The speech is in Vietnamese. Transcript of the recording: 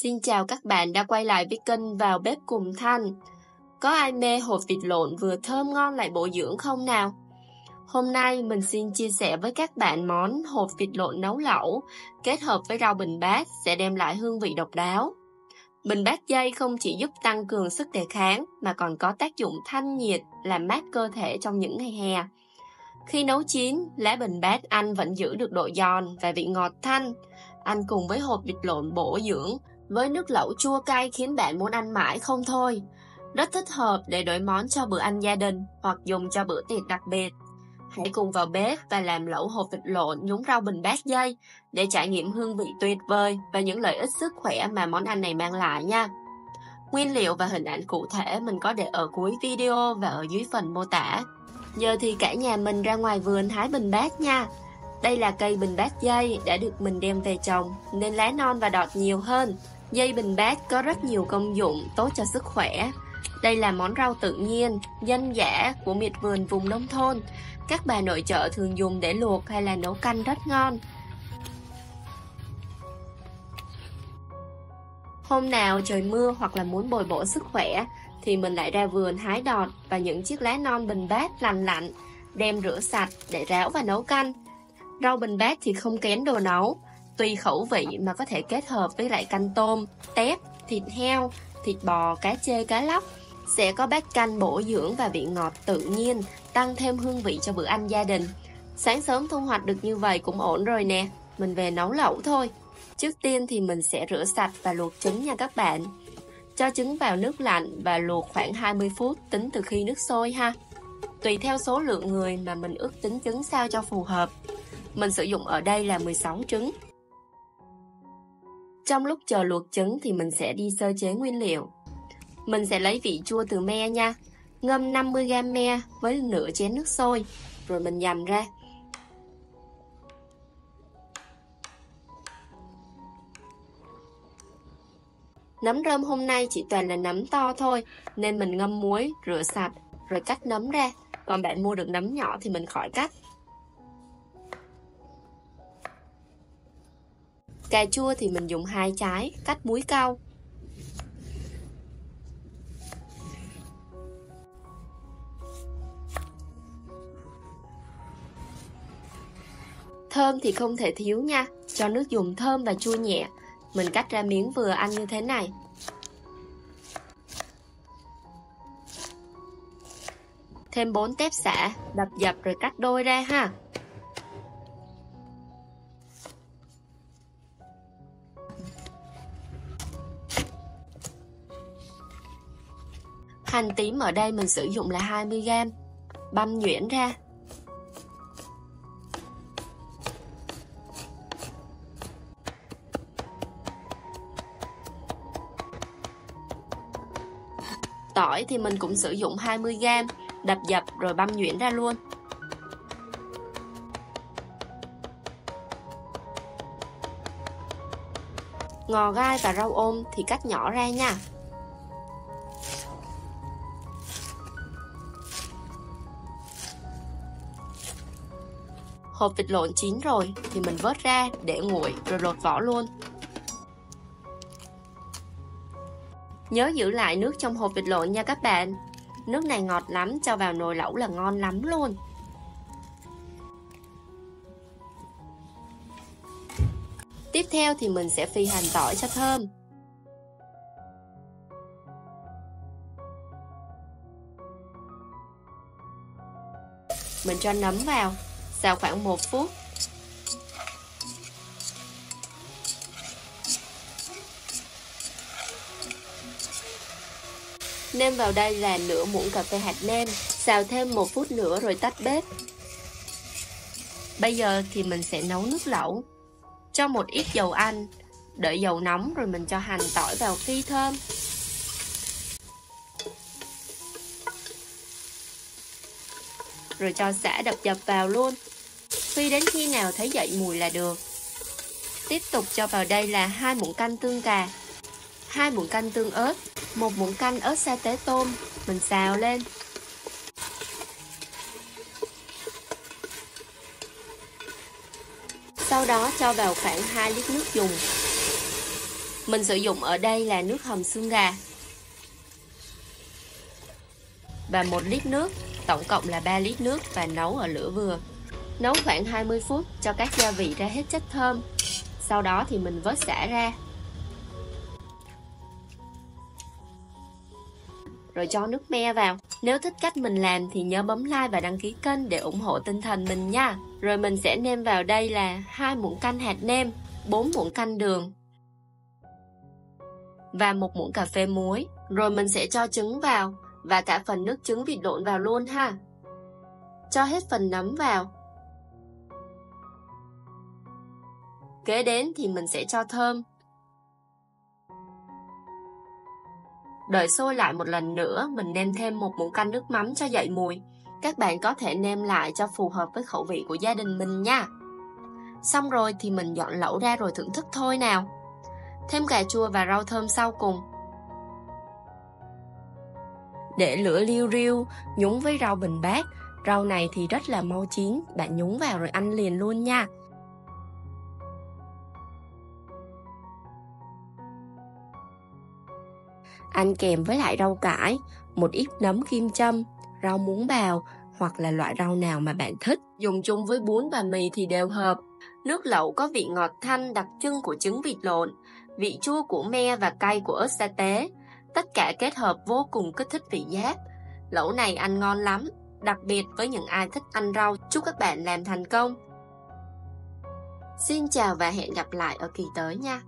Xin chào các bạn đã quay lại với kênh Vào Bếp Cùng Thanh. Có ai mê hột vịt lộn vừa thơm ngon lại bổ dưỡng không nào? Hôm nay mình xin chia sẻ với các bạn món hột vịt lộn nấu lẩu kết hợp với rau bình bát sẽ đem lại hương vị độc đáo. Bình bát dây không chỉ giúp tăng cường sức đề kháng mà còn có tác dụng thanh nhiệt, làm mát cơ thể trong những ngày hè. Khi nấu chín, lá bình bát ăn vẫn giữ được độ giòn và vị ngọt thanh. Ăn cùng với hột vịt lộn bổ dưỡng với nước lẩu chua cay khiến bạn muốn ăn mãi không thôi. Rất thích hợp để đổi món cho bữa ăn gia đình hoặc dùng cho bữa tiệc đặc biệt. Hãy cùng vào bếp và làm lẩu hột vịt lộn nhúng rau bình bát dây để trải nghiệm hương vị tuyệt vời và những lợi ích sức khỏe mà món ăn này mang lại nha. Nguyên liệu và hình ảnh cụ thể mình có để ở cuối video và ở dưới phần mô tả. Giờ thì cả nhà mình ra ngoài vườn hái bình bát nha. Đây là cây bình bát dây đã được mình đem về trồng nên lá non và đọt nhiều hơn. Dây bình bát có rất nhiều công dụng tốt cho sức khỏe. Đây là món rau tự nhiên, dân dã của miệt vườn vùng nông thôn. Các bà nội trợ thường dùng để luộc hay là nấu canh rất ngon. Hôm nào trời mưa hoặc là muốn bồi bổ sức khỏe thì mình lại ra vườn hái đọt và những chiếc lá non bình bát lành lặn, đem rửa sạch để ráo và nấu canh. Rau bình bát thì không kén đồ nấu, tùy khẩu vị mà có thể kết hợp với lại canh tôm, tép, thịt heo, thịt bò, cá chê, cá lóc. Sẽ có bát canh bổ dưỡng và vị ngọt tự nhiên, tăng thêm hương vị cho bữa ăn gia đình. Sáng sớm thu hoạch được như vậy cũng ổn rồi nè, mình về nấu lẩu thôi. Trước tiên thì mình sẽ rửa sạch và luộc trứng nha các bạn. Cho trứng vào nước lạnh và luộc khoảng 20 phút tính từ khi nước sôi ha. Tùy theo số lượng người mà mình ước tính trứng sao cho phù hợp. Mình sử dụng ở đây là 16 trứng. Trong lúc chờ luộc trứng thì mình sẽ đi sơ chế nguyên liệu. Mình sẽ lấy vị chua từ me nha. Ngâm 50g me với nửa chén nước sôi, rồi mình dằm ra. Nấm rơm hôm nay chỉ toàn là nấm to thôi, nên mình ngâm muối, rửa sạch, rồi cắt nấm ra. Còn bạn mua được nấm nhỏ thì mình khỏi cắt. Cà chua thì mình dùng 2 trái, cắt múi cau. Thơm thì không thể thiếu nha, cho nước dùng thơm và chua nhẹ. Mình cắt ra miếng vừa ăn như thế này. Thêm 4 tép xả, đập dập rồi cắt đôi ra ha. Hành tím ở đây mình sử dụng là 20g, băm nhuyễn ra. Tỏi thì mình cũng sử dụng 20g, đập dập rồi băm nhuyễn ra luôn. Ngò gai và rau ôm thì cắt nhỏ ra nha. Hột vịt lộn chín rồi thì mình vớt ra để nguội rồi lột vỏ luôn. Nhớ giữ lại nước trong hột vịt lộn nha các bạn. Nước này ngọt lắm, cho vào nồi lẩu là ngon lắm luôn. Tiếp theo thì mình sẽ phi hành tỏi cho thơm. Mình cho nấm vào, xào khoảng 1 phút. Nêm vào đây là nửa muỗng cà phê hạt nêm, xào thêm 1 phút nữa rồi tắt bếp. Bây giờ thì mình sẽ nấu nước lẩu. Cho một ít dầu ăn, đợi dầu nóng rồi mình cho hành tỏi vào phi thơm. Rồi cho sả đập dập vào luôn. Phi đến khi nào thấy dậy mùi là được. Tiếp tục cho vào đây là 2 muỗng canh tương cà, 2 muỗng canh tương ớt, 1 muỗng canh ớt sa tế tôm. Mình xào lên. Sau đó cho vào khoảng 2 lít nước dùng. Mình sử dụng ở đây là nước hầm xương gà và 1 lít nước, tổng cộng là 3 lít nước và nấu ở lửa vừa. Nấu khoảng 20 phút cho các gia vị ra hết chất thơm. Sau đó thì mình vớt sả ra. Rồi cho nước me vào. Nếu thích cách mình làm thì nhớ bấm like và đăng ký kênh để ủng hộ tinh thần mình nha. Rồi mình sẽ nêm vào đây là 2 muỗng canh hạt nêm, 4 muỗng canh đường và 1 muỗng cà phê muối. Rồi mình sẽ cho trứng vào và cả phần nước trứng vịt lộn vào luôn ha. Cho hết phần nấm vào. Kế đến thì mình sẽ cho thơm. Đợi sôi lại một lần nữa, mình nêm thêm 1 muỗng canh nước mắm cho dậy mùi. Các bạn có thể nêm lại cho phù hợp với khẩu vị của gia đình mình nha. Xong rồi thì mình dọn lẩu ra rồi thưởng thức thôi nào. Thêm cà chua và rau thơm sau cùng. Để lửa liu riu, nhúng với rau bình bát. Rau này thì rất là mau chín, bạn nhúng vào rồi ăn liền luôn nha. Ăn kèm với lại rau cải, một ít nấm kim châm, rau muống bào hoặc là loại rau nào mà bạn thích. Dùng chung với bún và mì thì đều hợp. Nước lẩu có vị ngọt thanh đặc trưng của trứng vịt lộn, vị chua của me và cay của ớt sa tế. Tất cả kết hợp vô cùng kích thích vị giác. Lẩu này ăn ngon lắm, đặc biệt với những ai thích ăn rau. Chúc các bạn làm thành công. Xin chào và hẹn gặp lại ở kỳ tới nha.